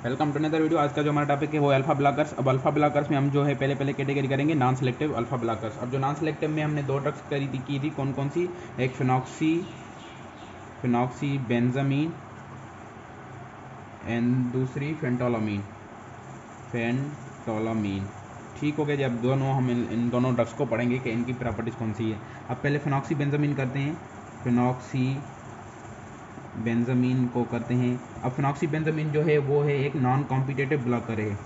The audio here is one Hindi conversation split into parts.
Welcome to another video. आज का जो हमारा टॉपिक है वो अल्फा ब्लॉकर्स। अब अल्फा ब्लॉकर्स में हम जो है पहले कैटेगरी करेंगे नॉन सेलेक्टिव अल्फा ब्लॉकर्स। अब जो नॉन सेलेक्टिव में हमने दो ड्रग्स की थी कौन कौन सी, एक फिनॉक्सी बेंजामीन एंड दूसरी फेंटोलामीन। ठीक हो गया जी। अब दोनों हम इन दोनों ड्रग्स को पढ़ेंगे कि इनकी प्रॉपर्टीज़ कौन सी है। अब पहले फिनॉक्सी बेंजामीन करते हैं। फिनॉक्सी बेंजामीन को करते हैं। अब फिनॉक्सीबेंजामीन जो है वो है एक नॉन कॉम्पिटेटिव ब्लॉकर है,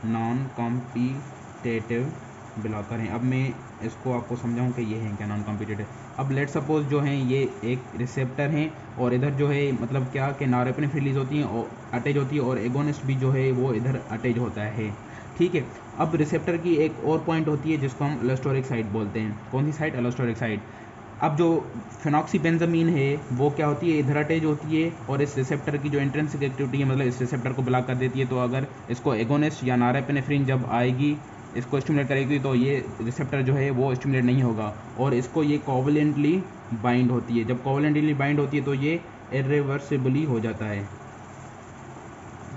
नॉन कॉम्पिटेटिव ब्लॉकर है। अब मैं इसको आपको समझाऊं कि ये है क्या नॉन कॉम्पिटेटिव। अब लेट सपोज जो है ये एक रिसेप्टर हैं और इधर जो है मतलब क्या कि नॉरेपिनेफ्रिन रिलीज होती है और अटैच होती है और एगोनिस्ट भी जो है वो इधर अटैच होता है। ठीक है। अब रिसेप्टर की एक और पॉइंट होती है जिसको हम एलोस्टेरिक साइट बोलते हैं। कौन सी साइट? Allosteric site. अब जो फिनॉक्सीबेंजामीन है वो क्या होती है, इधर अटैच होती है और इस रिसेप्टर की जो इंट्रिंसिक एक्टिविटी है मतलब इस रिसेप्टर को ब्लॉक कर देती है। तो अगर इसको एगोनिस्ट या नॉरेपिनेफ्रिन जब आएगी इसको स्टिमुलेट करेगी तो ये रिसेप्टर जो है वो स्टिमुलेट नहीं होगा और इसको ये कोवलेंटली बाइंड होती है। जब कोवलेंटली बाइंड होती है तो ये इरिवर्सिबली हो जाता है।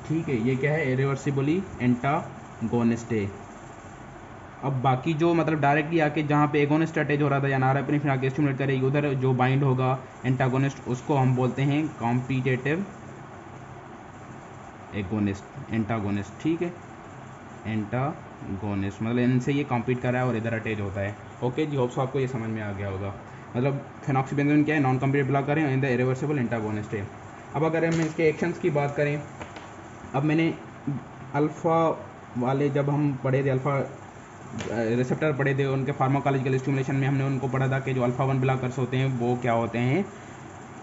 ठीक है, ये क्या है? इरिवर्सिबली एंटागोनिस्ट है। अब बाकी जो मतलब डायरेक्टली आके जहाँ पे एगोनिस्ट अटैच हो रहा था या नॉरेपिनेफ्रिन आके स्टिमुलेट करेगी उधर जो बाइंड होगा एंटागोनिस्ट, उसको हम बोलते हैं कॉम्पिटिटिव एगोनिस्ट, एंटागोनिस्ट। ठीक है, एंटागोनिस्ट मतलब इनसे ये कॉम्पीट कर रहा है और इधर अटैच होता है। ओके जी, होप्स आपको ये समझ में आ गया होगा। मतलब फिनॉक्सीबेंजामीन क्या है? नॉन कॉम्पिटिटिव ब्लॉकर है, द इरिवर्सिबल एंटागोनिस्ट है। अब अगर हम इसके एक्शंस की बात करें, अब मैंने अल्फ़ा वाले जब हम पढ़े थे, अल्फ़ा रिसेप्टर पढ़े थे, उनके फार्माकोलॉजिकल स्टिमुलेशन में हमने उनको पढ़ा था कि जो अल्फ़ा 1 ब्लॉकर्स होते हैं वो क्या होते हैं,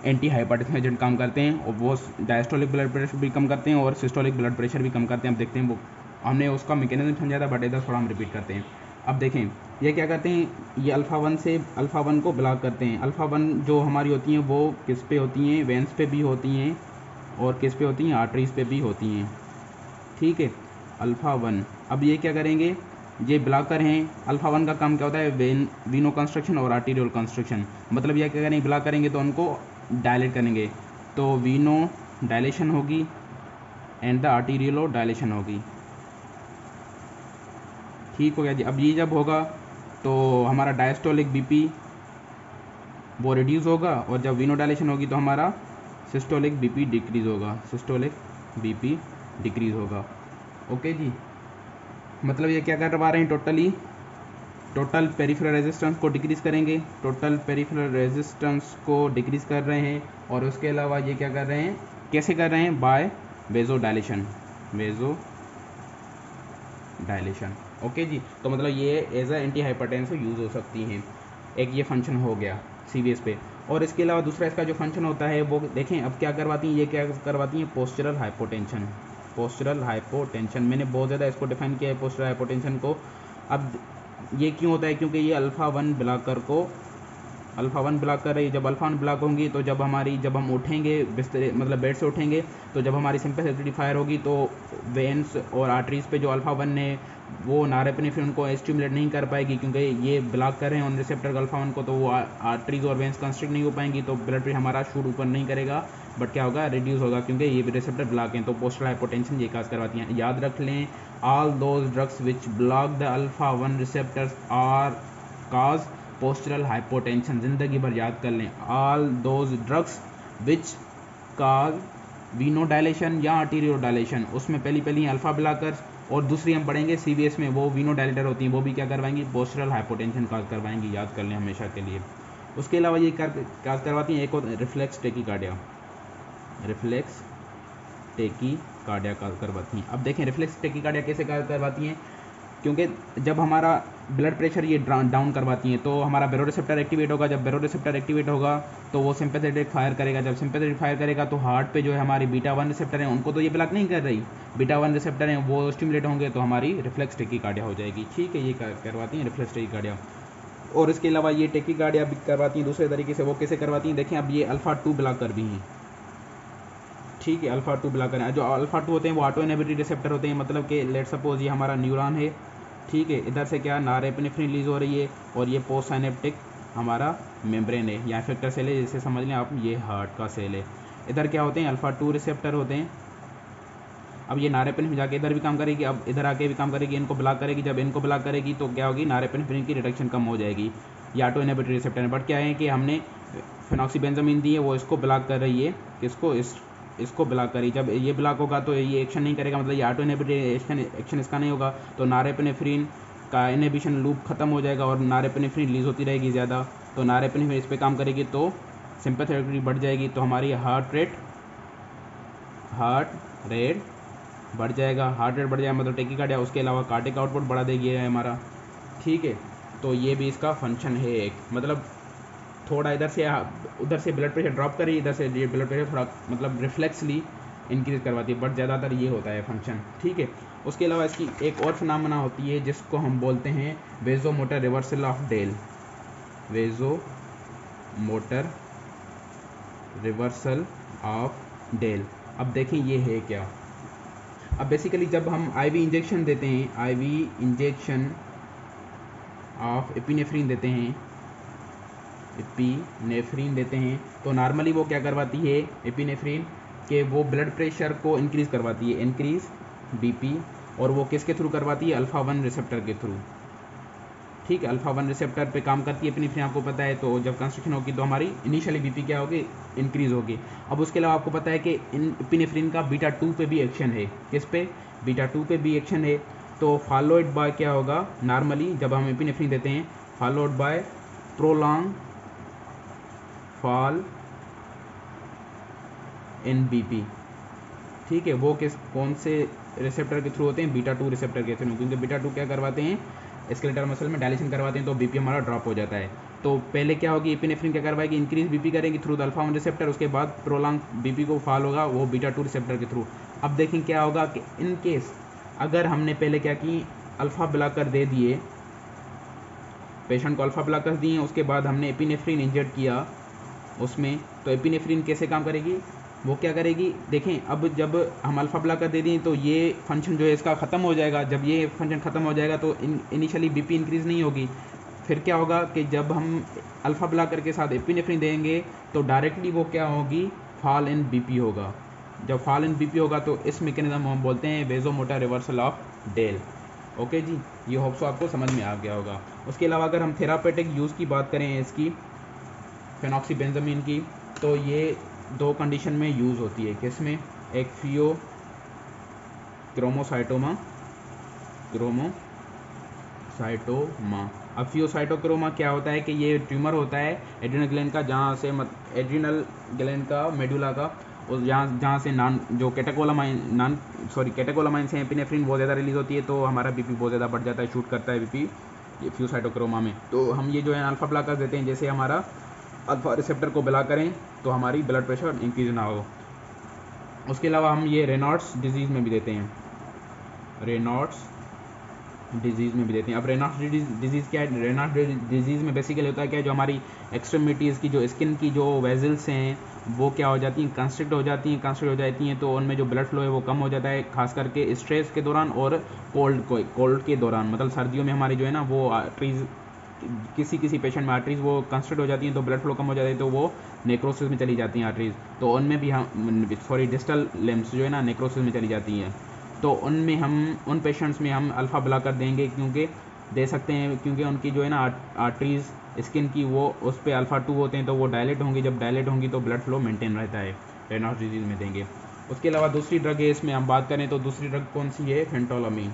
एंटी हाइपरटेंसिव एजेंट काम करते हैं और वो डायस्टोलिक ब्लड प्रेशर भी कम करते हैं और सिस्टोलिक ब्लड प्रेशर भी कम करते हैं। अब देखते हैं वो हमने उसका मैकेनिज्म समझा था बट इधर थोड़ा हम रिपीट करते हैं। अब देखें ये क्या करते हैं, ये अल्फ़ा वन को ब्लॉक करते हैं। अल्फ़ा 1 जो हमारी होती हैं वो किस पे होती हैं? वेंस पे भी होती हैं और किस पे होती हैं? आर्टरीज पे भी होती हैं। ठीक है, अल्फ़ा 1। अब ये क्या करेंगे, ये ब्लॉकर हैं। अल्फ़ा 1 का काम क्या होता है? वीनो कंस्ट्रक्शन और आर्टीरियल कंस्ट्रक्शन। मतलब ये क्या करेंगे, ब्लॉक करेंगे तो उनको डायलेट करेंगे, तो वीनो डायलेशन होगी एंड द आर्टीरियलो डायलेशन होगी। ठीक हो गया जी। अब ये जब होगा तो हमारा डायस्टोलिक बीपी वो रिड्यूस होगा और जब वीनो डायलेशन होगी तो हमारा सिस्टोलिक बीपी डिक्रीज़ होगा, सिस्टोलिक बीपी डिक्रीज़ होगा। ओके जी, मतलब ये क्या करवा रहे हैं, टोटल पेरिफेरल रेजिस्टेंस को डिक्रीज़ करेंगे, टोटल पेरिफेरल रेजिस्टेंस को डिक्रीज़ कर रहे हैं। और उसके अलावा ये क्या कर रहे हैं, कैसे कर रहे हैं? By vasodilation, vasodilation. Okay जी, तो मतलब ये as a anti hypertensive use हो सकती हैं। एक ये फंक्शन हो गया सीवीएस पे। और इसके अलावा दूसरा इसका जो फंक्शन होता है वो देखें अब क्या करवाती हैं, ये क्या करवाती हैं? Postural hypotension, postural hypotension. मैंने बहुत ज़्यादा इसको डिफाइन किया है पोस्चरल हाइपोटेंशन को। अब ये क्यों होता है? क्योंकि ये अल्फ़ा 1 ब्लॉकर को, अल्फ़ा 1 ब्लॉक कर रही है। जब अल्फ़ा 1 ब्लॉक होंगी तो जब हम उठेंगे बिस्तर मतलब बेड से उठेंगे तो जब हमारी सिंपैथेटिक फायर होगी तो वेन्स और आर्टरीज पे जो अल्फ़ा 1 है वो नॉरेपिनेफ्रिन को स्टिमुलेट नहीं कर पाएगी क्योंकि ये ब्लॉक कर रहे हैं ऑन रिसेप्टर अल्फ़ा 1 को, तो वो आर्टरीज और वेन्स कंस्ट्रिक्ट नहीं हो पाएंगी तो ब्लड प्रेशर हमारा शूट ऊपर नहीं करेगा बट क्या होगा, रिड्यूस होगा क्योंकि ये रिसेप्टर ब्लॉक हैं। तो पोस्टल हाइपोटेंशन ये काज करवाती हैं। याद रख लें, all those drugs which block the alpha 1 receptors are cause postural hypotension. ज़िंदगी भर याद कर लें, all those drugs which cause veno dilation या आर्टीरियो डायलेशन, उसमें पहली अल्फ़ा ब्लॉकर्स और दूसरी हम पढ़ेंगे सीवीएस में वो वीनो डायलेटर होती हैं, वो भी क्या करवाएंगी? पोस्चरल हाइपोटेंशन काज करवाएंगी। याद कर लें हमेशा के लिए। उसके अलावा ये काज करवाती हैं एक और रिफ्लेक्स टेकीकार्डिया, रिफ्लेक्स टेकीकार्डिया काज करवाती हैं। अब देखें रिफ्लेक्स टेकीकार्डिया कैसे काज करवाती हैं, क्योंकि जब हमारा ब्लड प्रेशर ये डाउन करवाती हैं तो हमारा बेरोरिसेप्टर एक्टिवेट होगा। जब बेरोरिसेप्टर एक्टिवेट होगा तो वो सिंपैथेटिक फायर करेगा। जब सिंपैथेटिक फायर करेगा तो हार्ट पे जो है हमारी बीटा 1 रिसेप्टर हैं उनको तो ये ब्लॉक नहीं कर रही, बीटा 1 रिसेप्टर हैं वो स्टिमुलेट होंगे तो हमारी रिफ्लेक्स टेकीकार्डिया हो जाएगी। ठीक है, ये करवाती हैं रिफ्लेक्स टेकीकार्डिया। और इसके अलावा ये टेकीकार्डिया भी करवाती हैं दूसरे तरीके से। वो कैसे करवाती हैं देखें, अब ये अल्फ़ा 2 ब्लॉकर भी हैं। ठीक है, अल्फ़ा 2 ब्लॉकर हैं। जो अल्फ़ा 2 होते हैं वो ऑटो इनहिबिटरी रिसेप्टर होते हैं। मतलब कि लेट सपोज ये हमारा न्यूरॉन है, ठीक है, इधर से क्या नॉरेपिनेफ्रिन रिलीज हो रही है और ये पोस्ट साइनेप्टिक हमारा मेम्ब्रेन है या इफेक्टर सेल है, जैसे समझ लें आप ये हार्ट का सेल है। इधर क्या होते हैं? अल्फ़ा 2 रिसेप्टर होते हैं। अब ये नॉरेपेनेफ्रिन जाके इधर भी काम करेगी, अब इधर आके भी काम करेगी, इनको ब्लॉक करेगी। जब इनको ब्लॉक करेगी तो क्या होगी, नॉरेपेनेफ्रिन की रिडक्शन कम हो जाएगी। ये ऑटो इनहिबिटरी रिसेप्टर है, बट क्या है कि हमने फेनॉक्सीबेंजामीन दी है, वो इसको ब्लॉक कर रही है, किसको, इसको ब्लॉक करी। जब ये ब्लॉक होगा तो ये एक्शन नहीं करेगा, मतलब ये ऑटो इनहिबिटरी एक्शन इसका नहीं होगा, तो नॉरेपेनेफ्रिन का इनहिबिशन लूप खत्म हो जाएगा और नॉरेपेनेफ्रिन रिलीज होती रहेगी ज़्यादा। तो नॉरेपेनेफ्रिन इस पर काम करेगी तो सिंपैथेटिक बढ़ जाएगी, तो हमारी हार्ट रेट बढ़ जाएगा। हार्ट रेट बढ़ जाएगा मतलब टेकीकार्डिया, उसके अलावा कार्डिक आउटपुट बढ़ा देगी है हमारा। ठीक है, तो ये भी इसका फंक्शन है एक, मतलब थोड़ा इधर से ब्लड प्रेशर ड्रॉप करी, इधर से ये ब्लड प्रेशर थोड़ा मतलब रिफ्लेक्सली इंक्रीज करवाती है, बट ज़्यादातर ये होता है फंक्शन। ठीक है, उसके अलावा इसकी एक और फिनोमेना होती है जिसको हम बोलते हैं vasomotor reversal of Dale. Vasomotor reversal of Dale. अब देखें ये है क्या। अब बेसिकली जब हम आईवी इंजेक्शन देते हैं, आईवी इंजेक्शन ऑफ एपिनेफ्रिन देते हैं, एपिनेफ्रिन देते हैं, तो नॉर्मली वो क्या करवाती है एपिनेफ्रिन के, वो ब्लड प्रेशर को इंक्रीज़ करवाती है, इंक्रीज बीपी, और वो किसके थ्रू करवाती है, अल्फ़ा 1 रिसेप्टर के थ्रू। ठीक है, अल्फ़ा 1 रिसेप्टर पे काम करती है एपिनेफ्रिन, आपको पता है। तो जब कंस्ट्रक्शन होगी तो हमारी इनिशियली बीपी क्या होगी, इंक्रीज़ होगी। अब उसके अलावा आपको पता है कि एपिनेफ्रिन का बीटा 2 पे भी एक्शन है, किस पे, बीटा 2 पे भी एक्शन है। तो फॉलोड बाय क्या होगा, नॉर्मली जब हम एपिनेफ्रिन देते हैं, followed by prolong fall in BP. ठीक है, वो कौन से रिसेप्टर के थ्रू होते हैं, बीटा 2 रिसेप्टर के थ्रू, क्योंकि बीटा 2 क्या करवाते हैं, स्केलेटल मसल में डायलेशन करवाते हैं, तो बीपी हमारा ड्रॉप हो जाता है। तो पहले क्या होगी, एपिनेफ्रिन क्या करवाएगी, इंक्रीज बीपी करेगी थ्रू द अल्फा 1 रिसेप्टर, उसके बाद प्रोलॉन्ग बीपी को फॉल होगा वो बीटा 2 रिसेप्टर के थ्रू। अब देखें क्या होगा कि इन केस अगर हमने पहले क्या की, अल्फा ब्लॉकर दे दिए, पेशेंट को अल्फा ब्लॉकर दिए, उसके बाद हमने एपिनेफ्रिन इंजेक्ट किया उसमें, तो एपिनेफ्रिन कैसे काम करेगी, वो क्या करेगी, देखें अब जब हम अल्फा ब्लॉकर दे दें तो ये फंक्शन जो है इसका ख़त्म हो जाएगा। जब ये फंक्शन ख़त्म हो जाएगा तो इनिशियली बीपी इंक्रीज़ नहीं होगी। फिर क्या होगा कि जब हम अल्फा ब्लॉकर के साथ एपिनेफ्रिन देंगे तो डायरेक्टली वो क्या होगी, फॉल इन बीपी होगा। जब फॉल इन बीपी होगा तो इस मैकेनिज्म हम बोलते हैं vasomotor reversal of Dale. Okay जी, ये होप सो आपको समझ में आ गया होगा। उसके अलावा अगर हम थेरापेटिक यूज़ की बात करें इसकी, फेनॉक्सीबेंजामीन की, तो ये 2 कंडीशन में यूज़ होती है, किसमें, एक फियो क्रोमोसाइटोमा। अब फियोसाइटोक्रोमा क्या होता है कि ये ट्यूमर होता है एड्रिनल ग्लैंड का, जहाँ से एड्रिनल ग्लैंड का मेडुला का, और जहाँ से कैटेकोलामाइन से एपिनेफ्रिन बहुत ज़्यादा रिलीज़ होती है, तो हमारा बीपी बहुत ज़्यादा बढ़ जाता है, शूट करता है बीपी ये फियोसाइटोक्रोमा में। तो हम ये जो है अल्फा ब्लॉकर देते हैं, जैसे हमारा अल्फा रिसेप्टर को ब्लॉक करें तो हमारी ब्लड प्रेशर इंक्रीज ना हो। उसके अलावा हम ये रेनॉल्ड्स डिजीज़ में भी देते हैं, रेनॉल्ड्स डिजीज़ में भी देते हैं। अब रेनॉल्ड्स डिजीज़ क्या है, रेनॉल्ड्स डिजीज़ में बेसिकली होता है क्या, जो हमारी एक्सट्रीमिटीज़ की जो स्किन की जो वेजल्स हैं वो क्या हो जाती हैं, कंस्ट्रिक्ट हो जाती हैं, तो उनमें जो ब्लड फ्लो है वो कम हो जाता है, खास करके स्ट्रेस के दौरान और कोल्ड के दौरान, मतलब सर्दियों में हमारी जो है ना वो आर्टरीज, किसी पेशेंट में आर्टरीज वो कंस्ट्रिक्ट हो जाती हैं, तो ब्लड फ्लो कम हो जाता है, तो वो नेक्रोसिस में चली जाती हैं आर्टरीज, तो उनमें भी हम डिस्टल लिम्स जो है ना नेक्रोसिस में चली जाती हैं, तो उनमें हम उन पेशेंट्स में हम अल्फ़ा ब्लॉकर देंगे, क्योंकि दे सकते हैं क्योंकि उनकी जो है ना आर्टरीज स्किन की वो उस पर अल्फ़ा 2 होते हैं, तो वो डायलेट होंगी, जब डायलेट होंगी तो ब्लड फ्लो मेंटेन रहता है, रेनॉल्ड्स डिजीज़ में देंगे। उसके अलावा दूसरी ड्रग है इसमें हम बात करें तो दूसरी ड्रग कौन सी है, फेंटोलामीन।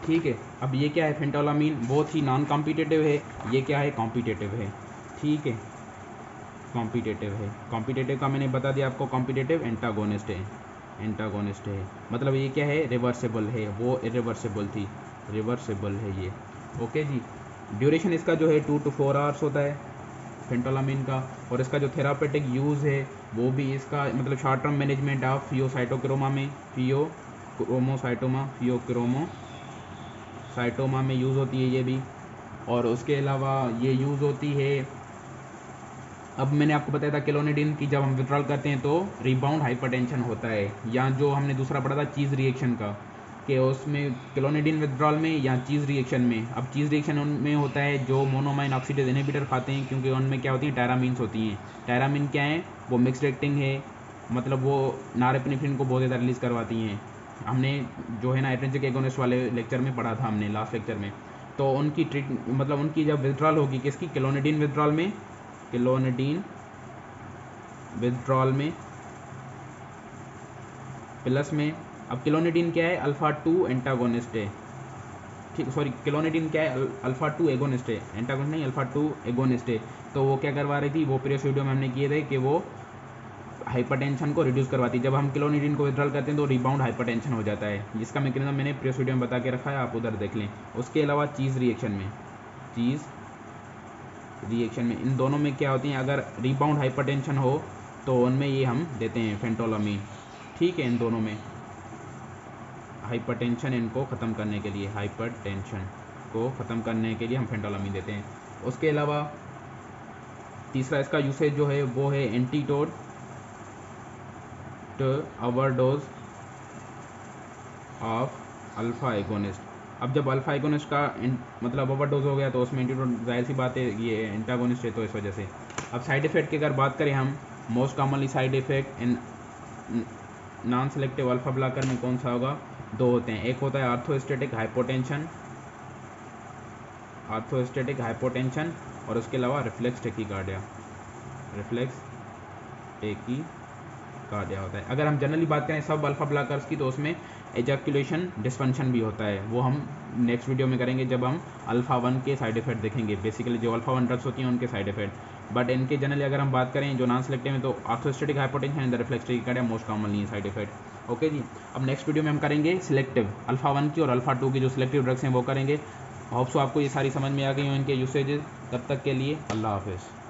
ठीक है, अब ये क्या है, फेंटोलामीन बहुत ही नॉन कॉम्पिटिटिव है, ये क्या है, कॉम्पिटिटिव है। ठीक है, कॉम्पिटिटिव का मैंने बता दिया आपको, कॉम्पिटिटिव एंटागोनिस्ट है, मतलब ये क्या है, रिवर्सिबल है, वो इरिवर्सिबल थी, रिवर्सिबल है ये। ओके जी, ड्यूरेशन इसका जो है 2 to 4 आवर्स होता है फेंटोलामीन का, और इसका जो थेरापेटिक यूज़ है वो भी इसका मतलब शॉर्ट टर्म मैनेजमेंट ऑफ फियोसाइटोक्रोमा में यूज़ होती है ये भी, और उसके अलावा ये यूज़ होती है, अब मैंने आपको बताया था क्लोनिडिन की जब हम विड्रॉल करते हैं तो रिबाउंड हाइपरटेंशन होता है, या जो हमने दूसरा पढ़ा था चीज़ रिएक्शन का, कि उसमें क्लोनिडिन विथड्रॉल में या चीज़ रिएक्शन में। अब चीज़ रिएक्शन उनमें होता है जो मोनोमाइन ऑक्सीडेज इनहिबिटर खाते हैं, क्योंकि उनमें क्या होती है, टायरामीन्स होती हैं। टायरामीन क्या है, वो मिक्स्ड एक्टिंग है, मतलब वो नॉरेपिनेफ्रिन को बहुत ज़्यादा रिलीज़ करवाती हैं। हमने जो है ना एट्रिंसिक एगोनिस्ट वाले लेक्चर में पढ़ा था, हमने लास्ट लेक्चर में। तो उनकी मतलब उनकी जब विथड्रॉल होगी किसकी, क्लोनिडिन विथड्रॉल में, क्लोनिडिन विथड्रॉल में प्लस में। अब क्लोनिडिन क्या है, अल्फा 2 एंटागोनिस्ट है, ठीक, सॉरी क्लोनिडिन क्या है, अल्फा 2 एगोनिस्ट है, एंटागोनिस्ट नहीं, अल्फा 2 एगोनिस्ट है। तो वो क्या करवा रही थी, वो प्रीवियस वीडियो में हमने किए थे कि वो हाइपरटेंशन को रिड्यूस करवाती है। जब हम क्लोनिडिन को विड्रॉल करते हैं तो रिबाउंड हाइपरटेंशन हो जाता है, जिसका मैकेनिज्म मैंने प्रीवियस वीडियो में बता के रखा है, आप उधर देख लें। उसके अलावा चीज़ रिएक्शन में, चीज़ रिएक्शन में इन दोनों में क्या होती हैं, अगर रिबाउंड हाइपरटेंशन हो तो उनमें ये हम देते हैं फेंटोलामीन, ठीक है। इन दोनों में हाइपरटेंशन इनको ख़त्म करने के लिए, हाइपरटेंशन को ख़त्म करने के लिए हम फेंटोलामीन देते हैं। उसके अलावा तीसरा इसका यूसेज जो है वो है antidote overdose of alpha agonist. अब जब अल्फ़ा एगोनिस्ट का मतलब ओवरडोज हो गया तो उसमें एंटीडोट, जाहिर सी बात है ये एंटागोनिस्ट है तो इस वजह से। अब साइड इफ़ेक्ट की अगर बात करें हम, most commonly side effect in non selective alpha blocker में कौन सा होगा, दो होते हैं। एक होता है आर्थोस्टेटिक हाइपोटेंशन, आर्थोस्टेटिक हाइपोटेंशन, और उसके अलावा रिफ्लेक्स टेकीकार्डिया, रिफ्लेक्स टेकीकार्डिया होता है। अगर हम जनरली बात करें सब अल्फ़ा ब्लॉकर्स की तो उसमें एजैक्यूलेशन डिस्फंक्शन भी होता है, वो हम नेक्स्ट वीडियो में करेंगे जब हम अल्फ़ा 1 के साइड इफेक्ट देखेंगे, बेसिकली जो अल्फ़ा 1 ड्रग्स होती हैं उनके साइड इफेक्ट। बट इनके जनरली अगर हम बात करें जो नॉन सेलेक्टिव में, तो orthostatic hypotension and reflex tachycardia most commonly है साइड इफेक्ट। ओके जी, अब नेक्स्ट वीडियो में हम करेंगे सिलेक्टिव अल्फ़ा 1 की और अल्फ़ा 2 की जो सिलेक्टिव ड्रग्स हैं वो करेंगे। होप सो आपको ये सारी समझ में आ गई हो इनके यूसेजेस। तब तक के लिए अल्लाह हाफिज़।